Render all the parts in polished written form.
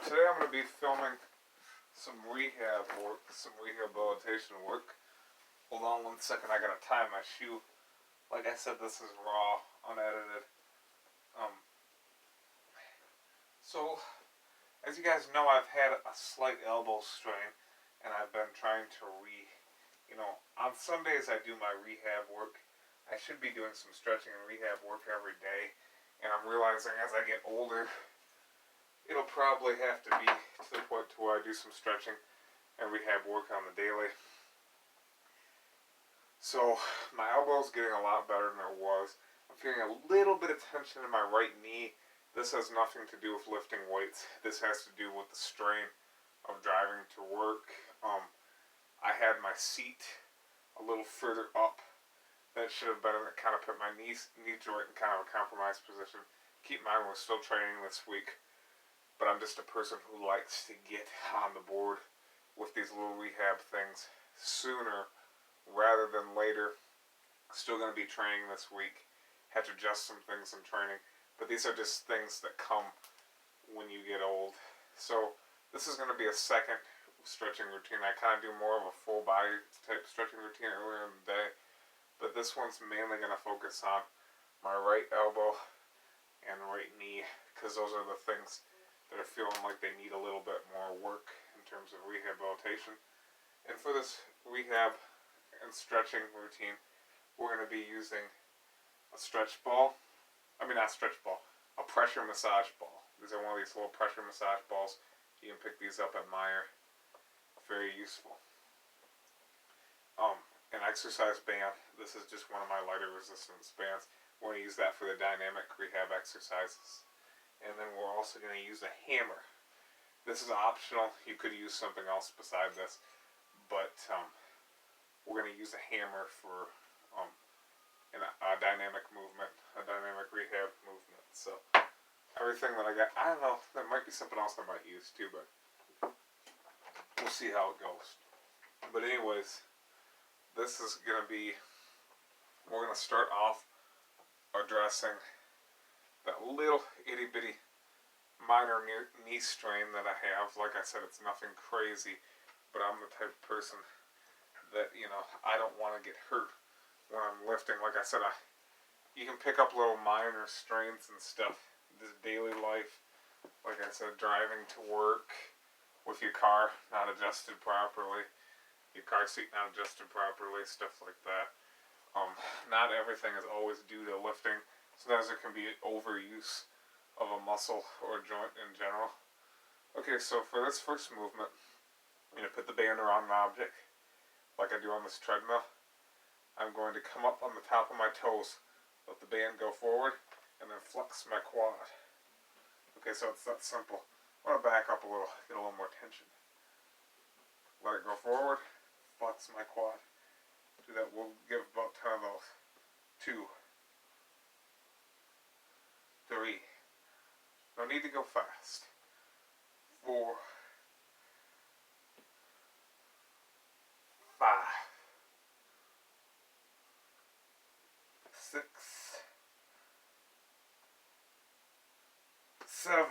Today I'm going to be filming some rehab work, some rehabilitation work. Hold on 1 second, I gotta tie my shoe. Like I said, this is raw, unedited. So, as you guys know, I've had a slight elbow strain, and I've been trying to on Sundays I do my rehab work. I should be doing some stretching and rehab work every day, and I'm realizing as I get older, it'll probably have to be to the point to where I do some stretching and rehab work on the daily. So my elbow's getting a lot better than it was. I'm feeling a little bit of tension in my right knee. This has nothing to do with lifting weights. This has to do with the strain of driving to work. I had my seat a little further up than it should have been, and it kind of put my knee joint in kind of a compromised position. Keep in mind, we're still training this week, but I'm just a person who likes to get on the board with these little rehab things sooner rather than later. Still going to be training this week. Had to adjust some things in training, but these are just things that come when you get old. So this is going to be a second stretching routine. I kind of do more of a full body type stretching routine earlier in the day, but this one's mainly going to focus on my right elbow and right knee, because those are the things that are feeling like they need a little bit more work in terms of rehabilitation. And for this rehab and stretching routine, we're going to be using a stretch ball. A pressure massage ball. These are one of these little pressure massage balls. You can pick these up at Meijer. Very useful. An exercise band. This is just one of my lighter resistance bands. We're going to use that for the dynamic rehab exercises. And then we're also going to use a hammer. This is optional. You could use something else beside this, but we're going to use a hammer for a dynamic movement, a dynamic rehab movement. So everything that I got, I don't know, there might be something else I might use too, but we'll see how it goes. But anyways, this is going to be, we're going to start off addressing that little itty bitty minor knee strain that I have. Like I said, it's nothing crazy, but I'm the type of person that, I don't want to get hurt when I'm lifting. Like I said, you can pick up little minor strains and stuff. This daily life, like I said, driving to work with your car not adjusted properly, your car seat not adjusted properly, stuff like that. Not everything is always due to lifting. Sometimes there can be overuse of a muscle or a joint in general. Okay, so for this first movement, I'm going to put the band around an object, like I do on this treadmill. I'm going to come up on the top of my toes, let the band go forward, and then flex my quad. Okay, so it's that simple. I want to back up a little, get a little more tension. Let it go forward, flex my quad. Do that, we'll give about 10 of those. 2, 3. No need to go fast. 4, 5, 6, 7,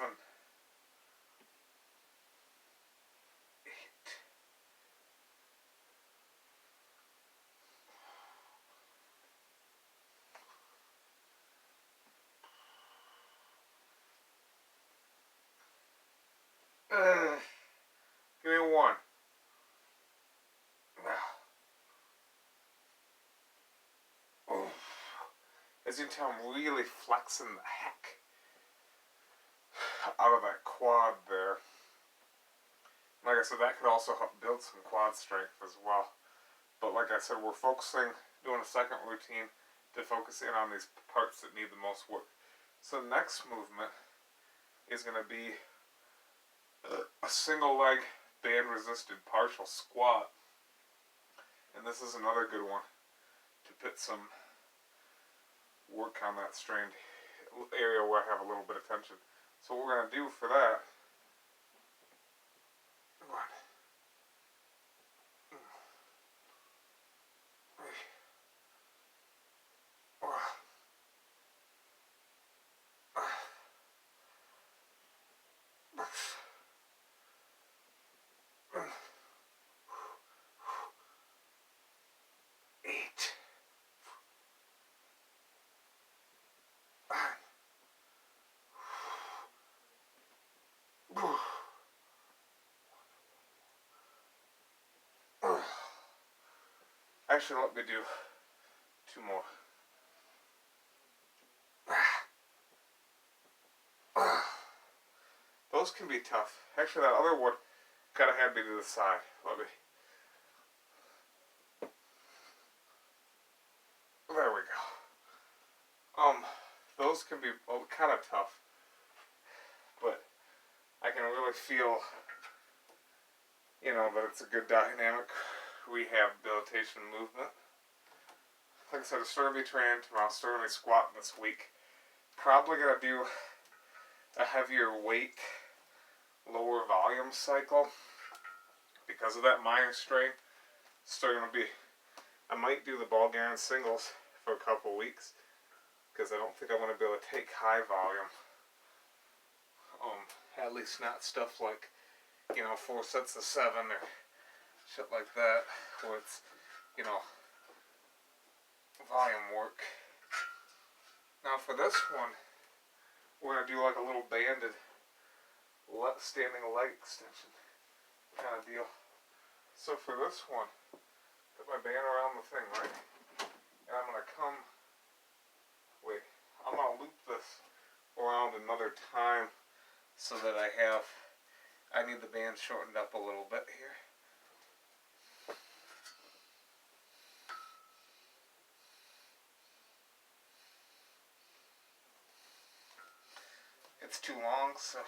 8, 'Give me 1. As you can tell, I'm really flexing the heck out of that quad there. Like I said, that could also help build some quad strength as well. But like I said, we're doing a second routine to focus in on these parts that need the most work. So the next movement is going to be a single leg band resisted partial squat. And this is another good one to put some work on that strained area where I have a little bit of tension. So what we're going to do for that, Actually, let me do 2 more. Those can be tough. Actually, that other one kind of had me to the side. Let me. There we go. Those can be kind of tough, but I can really feel, that it's a good dynamic rehabilitation movement. Like I said, it's starting to be training tomorrow. Starting to be squatting this week. Probably gonna do a heavier weight, lower volume cycle because of that minor strain. Starting to be, I might do the ball bearing singles for a couple weeks because I don't think I'm gonna be able to take high volume. At least not stuff like 4 sets of 7 or shit like that, where it's volume work. Now for this one, we're gonna do like a little banded standing leg extension kind of deal. So for this one, put my band around the thing, right? And I'm gonna I'm gonna loop this around another time so that I need the band shortened up a little bit here. It's too long, so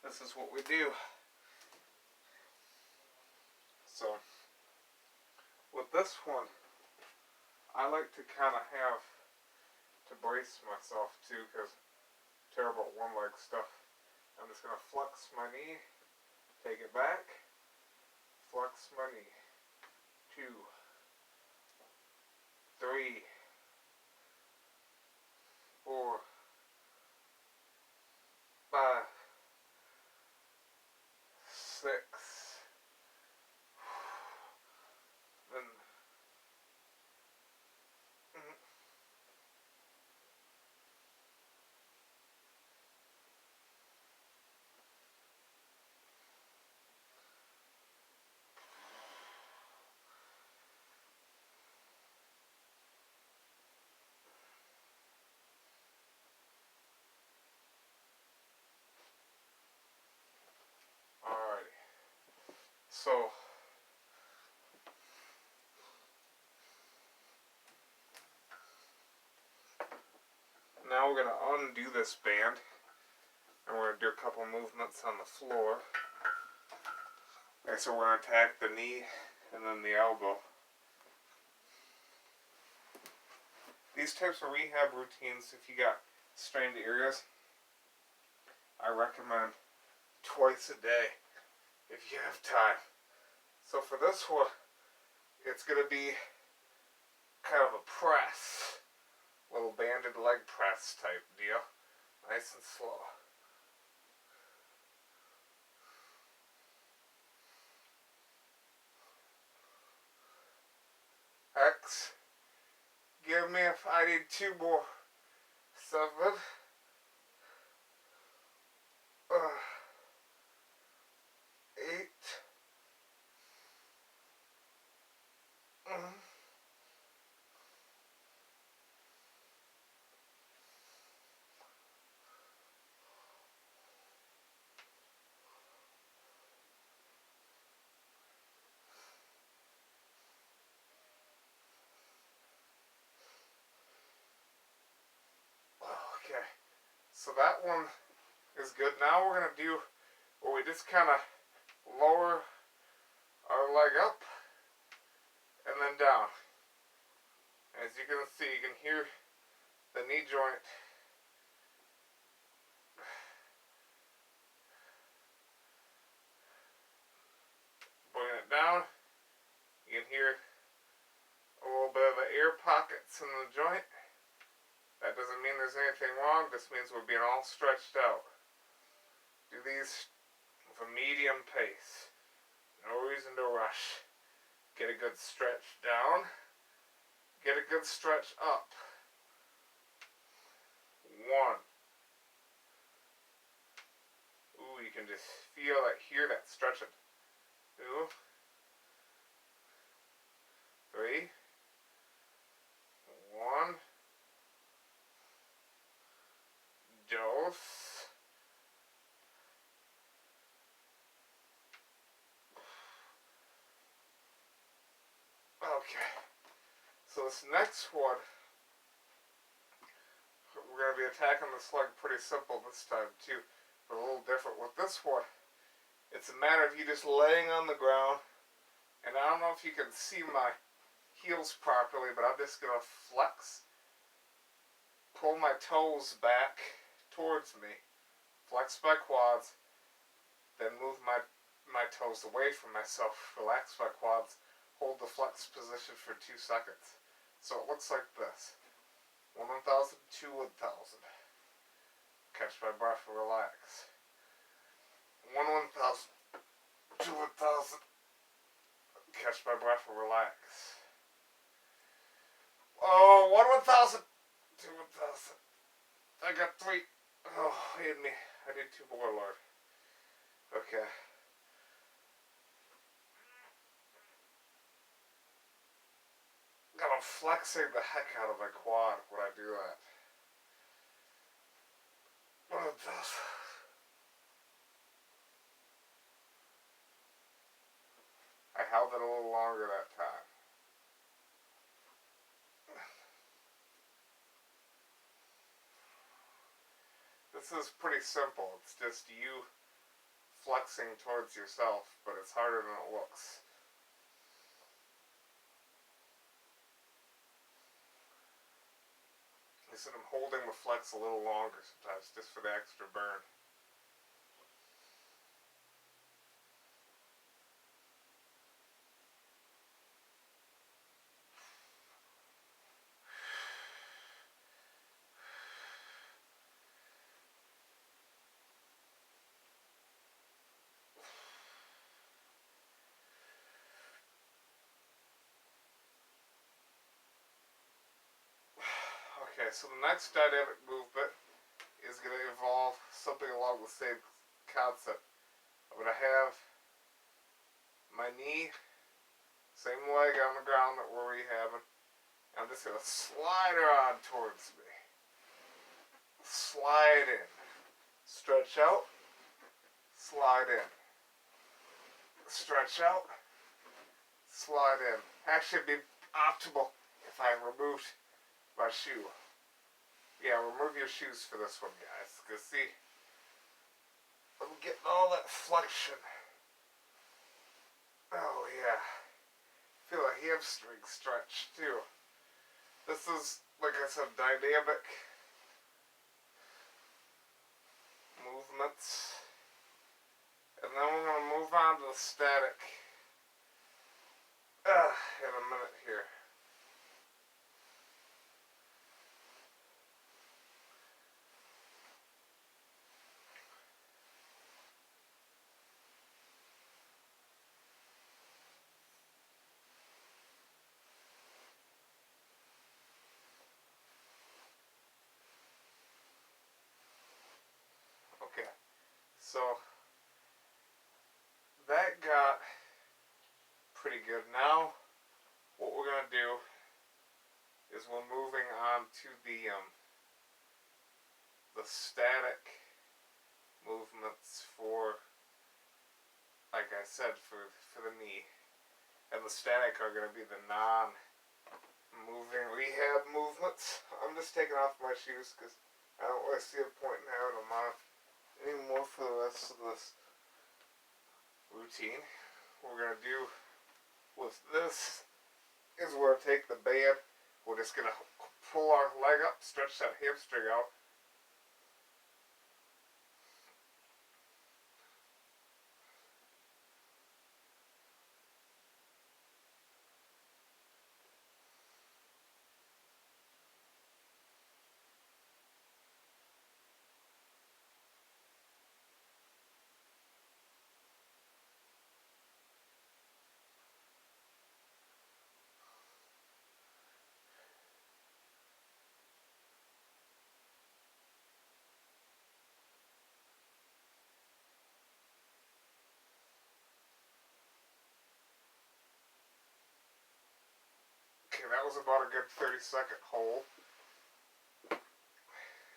this is what we do. So, with this one, I like to kind of have to brace myself too, because terrible one leg stuff. I'm just going to flex my knee, take it back, flex my knee. 2, 3, 4, 5, 6, then alright. So now we're going to undo this band, and we're going to do a couple movements on the floor. Okay, so we're going to attack the knee and then the elbow. These types of rehab routines, if you got strained areas, I recommend twice a day if you have time. So for this one, it's going to be kind of a press, little banded leg press type deal, nice and slow. X, give me if I need 2 more. 7, 8, okay, so that one is good. Now we're going to do where we just kind of lower our leg up and then down. As you can see, you can hear the knee joint bring it down. You can hear a little bit of the air pockets in the joint. That doesn't mean there's anything wrong, this means we're being all stretched out. Do these with a medium pace. No reason to rush. Get a good stretch down. Get a good stretch up. 1. Ooh, you can just feel that, hear that stretching. 2, 3, 1, dos. Okay, so this next one, we're going to be attacking the slug pretty simple this time too, but a little different. With this one, it's a matter of you just laying on the ground, and I don't know if you can see my heels properly, but I'm just going to flex, pull my toes back towards me, flex my quads, then move my toes away from myself, relax my quads, hold the flex position for 2 seconds. So it looks like this. 1 1,000, 2 1,000. Catch my breath and relax. 1 1,000, 2 1,000. Catch my breath and relax. Oh, 1 1,000, 2 1,000. I got 3. Oh, hit me. I did 2 more, Lord. Okay. God, I'm flexing the heck out of my quad when I do that. What is this? I held it a little longer that time. This is pretty simple. It's just you flexing towards yourself, but it's harder than it looks. I said I'm holding the flex a little longer sometimes just for the extra burn. Okay, so the next dynamic movement is going to involve something along the same concept. I'm going to have my knee, same leg on the ground that we're rehabbing. I'm just going to slide her on towards me. Slide in. Stretch out. Slide in. Stretch out. Slide in. Actually, it'd be optimal if I removed my shoe. Yeah, remove your shoes for this one, guys. Because see, I'm getting all that flexion. Oh, yeah. Feel a hamstring stretch, too. This is, like I said, dynamic movements. And then we're going to move on to the static in a minute here. Okay, so that got pretty good. Now, what we're going to do is we're moving on to the static movements for, like I said, for the knee. And the static are going to be the non-moving rehab movements. I'm just taking off my shoes because I don't really see a point in having them on anymore for the rest of this routine. What we're going to do with this is we're going to take the band, we're just going to pull our leg up, stretch that hamstring out. Okay, that was about a good 30-second hold.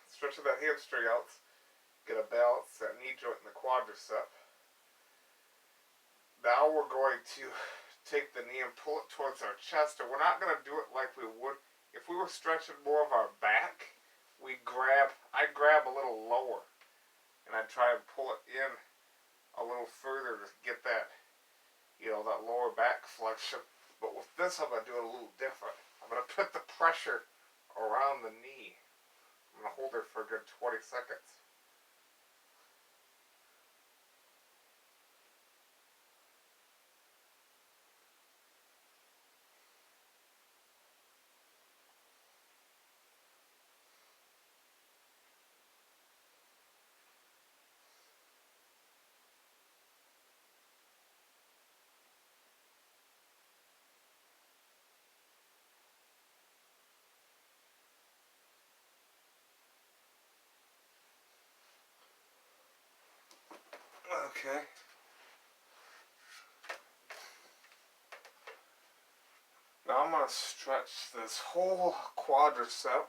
Stretching that hamstring out. Get a balance, that knee joint in the quadricep. Now we're going to take the knee and pull it towards our chest, and we're not going to do it like we would if we were stretching more of our back. I grab a little lower, and I try and pull it in a little further to get that, that lower back flexion. But with this, I'm going to do it a little different. I'm going to put the pressure around the knee. I'm going to hold it for a good 20 seconds. Okay. Now I'm going to stretch this whole quadricep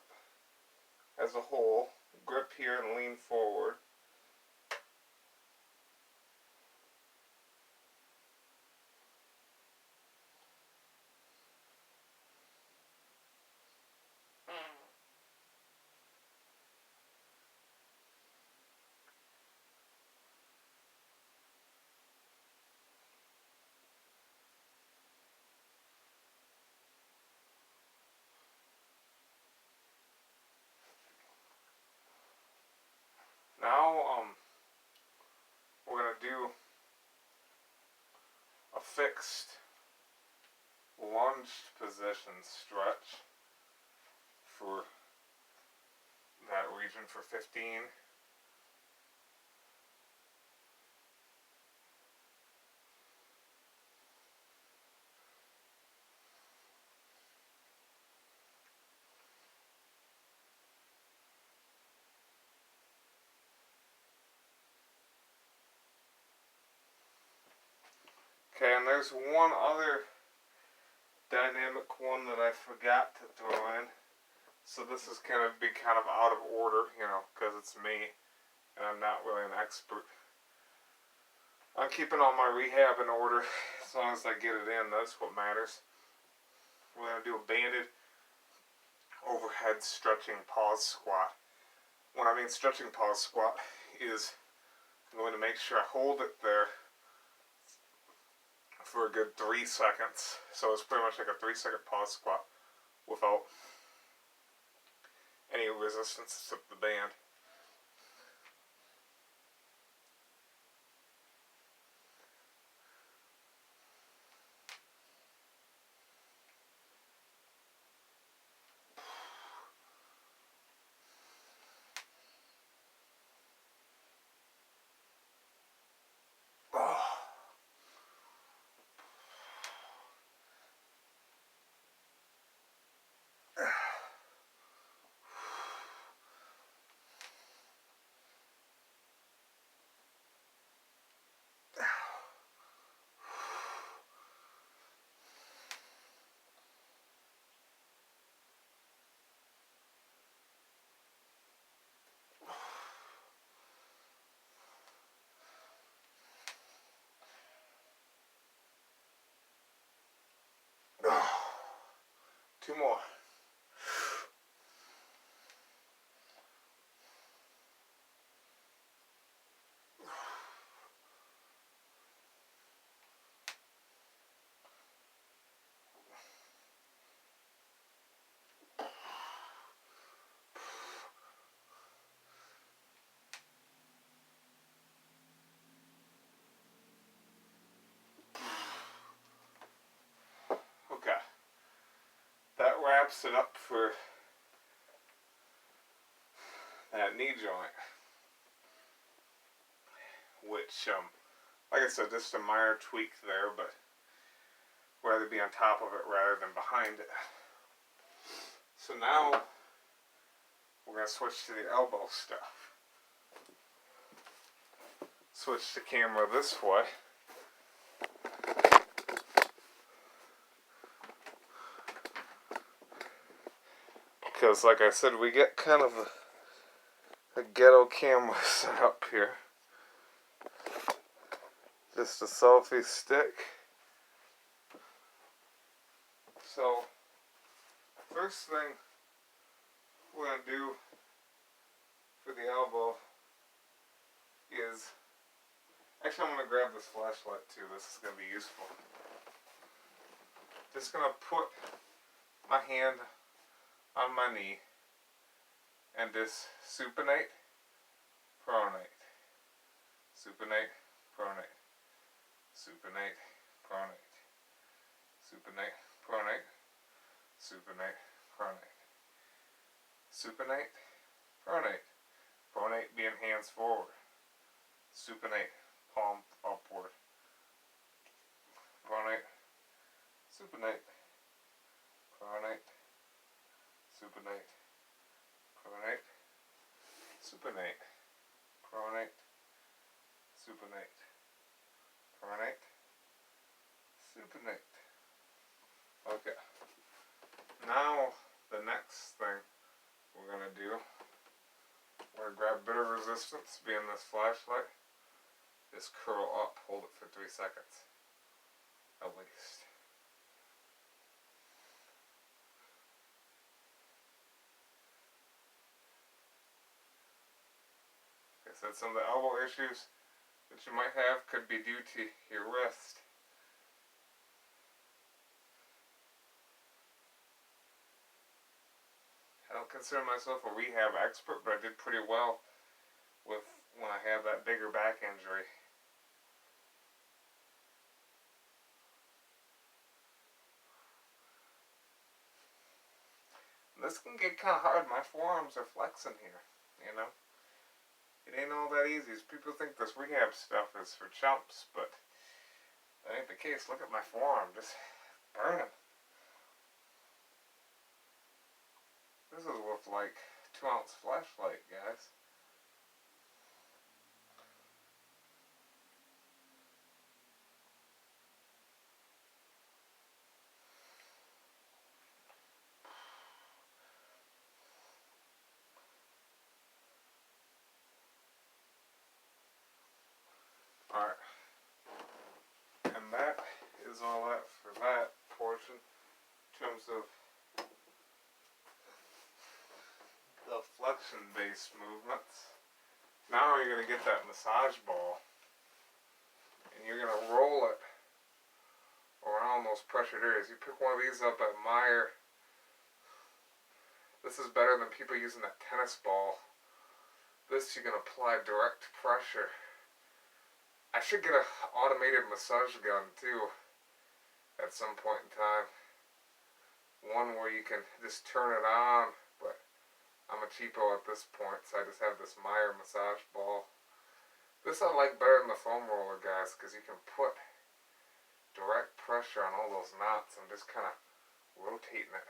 as a whole. Grip here and lean forward. Now we're going to do a fixed lunged position stretch for that region for 15. Okay, and there's one other dynamic one that I forgot to throw in. So this is going to be kind of out of order, because it's me and I'm not really an expert. I'm keeping all my rehab in order as long as I get it in. That's what matters. We're going to do a banded overhead stretching pause squat. When I mean stretching pause squat is I'm going to make sure I hold it there for a good 3 seconds. So it's pretty much like a 3-second pause squat without any resistance to the band. Two more. Okay. That wraps it up for that knee joint. Which, like I said, just a minor tweak there, but rather be on top of it rather than behind it. So now we're going to switch to the elbow stuff. Switch the camera this way. because, like I said, we get kind of a ghetto camera set up here. Just a selfie stick. So, first thing we're going to do for the elbow is, actually I'm going to grab this flashlight too, this is going to be useful. Just going to put my hand on my knee and just supinate, pronate, supinate, pronate, supinate, pronate, supinate, pronate, supinate, pronate, supinate, pronate, pronate being hands forward, supinate, palm upward, pronate, supinate, pronate, supinate, pronate, supinate, pronate, supinate, pronate, supinate. Okay. Now the next thing we're going to do, we're going to grab a bit of resistance, being this flashlight, just curl up, hold it for 3 seconds, at least. Like I said, some of the elbow issues that you might have could be due to your wrist. I don't consider myself a rehab expert, but I did pretty well with when I had that bigger back injury. This can get kind of hard. My forearms are flexing here, you know. It ain't all that easy. People think this rehab stuff is for chumps, but that ain't the case. Look at my forearm, just burning. This is with like 2-ounce flashlight, guys. Alright. And that is all that for that portion in terms of the flexion-based movements. Now you're going to get that massage ball and you're going to roll it around those pressured areas. You pick one of these up at Meyer. This is better than people using that tennis ball. This you can apply direct pressure. I should get an automated massage gun too at some point in time. One where you can just turn it on, but I'm a cheapo at this point, so I just have this Meyer massage ball. This I like better than the foam roller, guys, because you can put direct pressure on all those knots and just kind of rotating it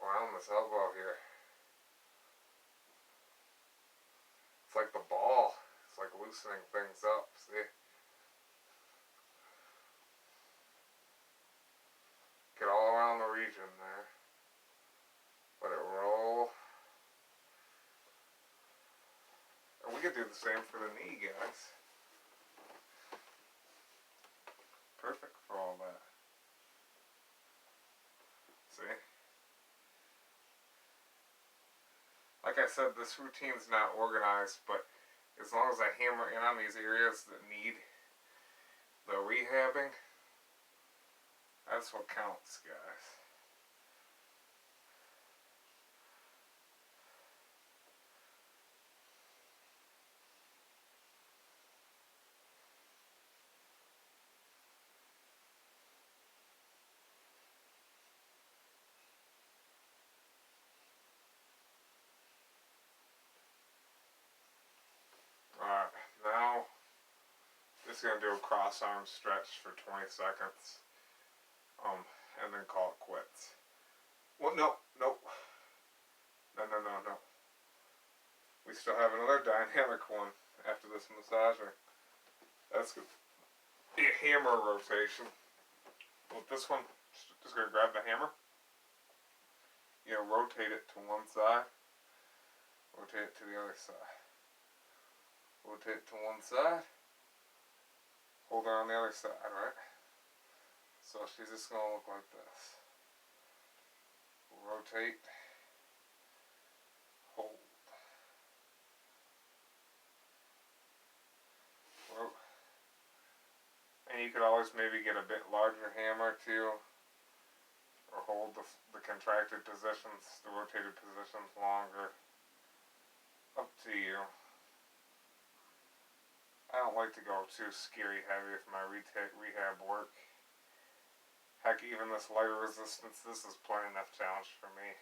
around this elbow here. It's like the ball. It's like loosening things up, see? Get all around the region there. Let it roll. And we could do the same for the knee, guys. Perfect for all that. See? Like I said, this routine's not organized, but as long as I hammer in on these areas that need the rehabbing, that's what counts, guys. Alright, now just going to do a cross arm stretch for 20 seconds. And then call it quits. Well, no. We still have another dynamic one after this massaging. That's the hammer rotation. With this one, just going to grab the hammer. rotate it to one side, rotate it to the other side, rotate it to one side, hold it on the other side, right? So she's just going to look like this. Rotate, hold, and you could always maybe get a bit larger hammer too, or hold the contracted positions, the rotated positions longer. Up to you. I don't like to go too scary heavy with my rehab work. Heck, even this lighter resistance, this is plenty enough challenge for me.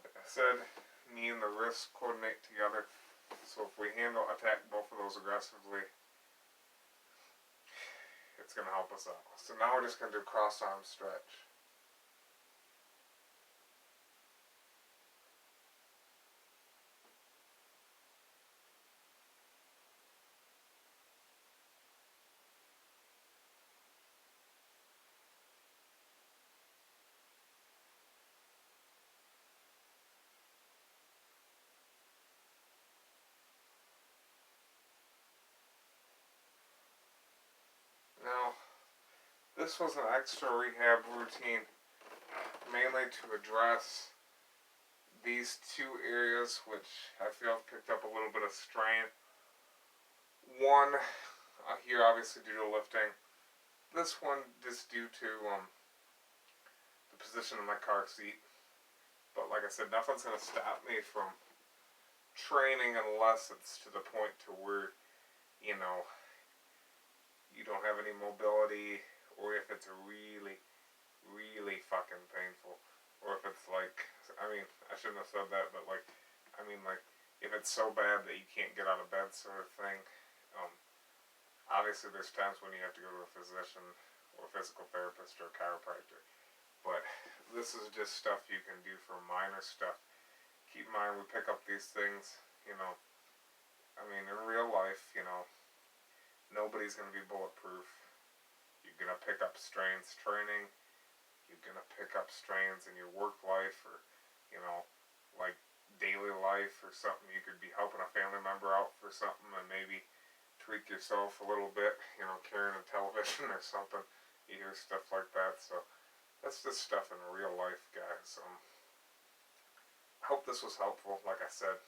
Like I said, knee and the wrist coordinate together. So if we attack both of those aggressively, it's going to help us out. So now we're just going to do cross arm stretch. Now, this was an extra rehab routine, mainly to address these two areas, which I feel have picked up a little bit of strain. One, here obviously due to lifting. This one just due to the position of my car seat. But like I said, nothing's going to stop me from training unless it's to the point to where, you know, you don't have any mobility, or if it's really, really fucking painful, or if it's like, I mean, I shouldn't have said that, but like, I mean, like, if it's so bad that you can't get out of bed sort of thing. Obviously there's times when you have to go to a physician or a physical therapist or a chiropractor, but this is just stuff you can do for minor stuff. Keep in mind, we pick up these things, you know, I mean, in real life, you know, nobody's going to be bulletproof. You're going to pick up strains training. You're going to pick up strains in your work life, or, you know, like daily life or something. You could be helping a family member out for something and maybe tweak yourself a little bit, you know, carrying a television or something. You hear stuff like that. So that's just stuff in real life, guys. I hope this was helpful. Like I said,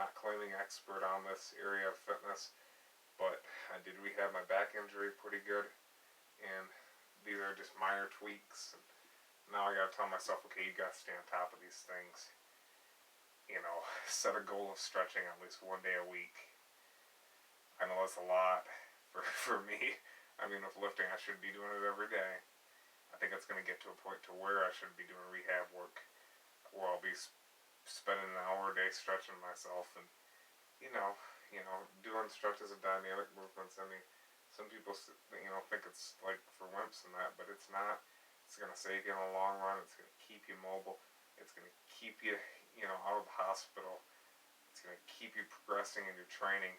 not claiming expert on this area of fitness, but I did rehab my back injury pretty good, and these are just minor tweaks. And now I gotta tell myself, okay, you gotta stay on top of these things. You know, set a goal of stretching at least one day a week. I know that's a lot for me. I mean, with lifting, I should be doing it every day. I think it's going to get to a point to where I should be doing rehab work, where I'll be spending an hour a day stretching myself, and you know, doing stretches and dynamic movements. I mean, some people, you know, think it's like for wimps and that, but it's not. It's going to save you in the long run. It's going to keep you mobile. It's going to keep you, you know, out of the hospital. It's going to keep you progressing in your training.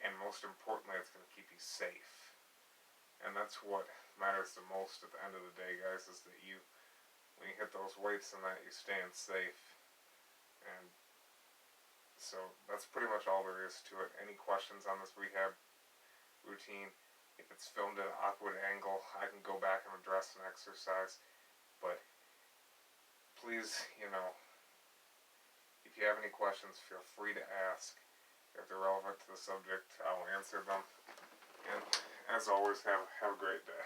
And most importantly, it's going to keep you safe. And that's what matters the most at the end of the day, guys, is that you, when you hit those weights and that, you're staying safe. And so that's pretty much all there is to it. Any questions on this rehab routine? If it's filmed at an awkward angle, I can go back and address an exercise. But please, you know, if you have any questions, feel free to ask. If they're relevant to the subject, I will answer them. And as always, have a great day.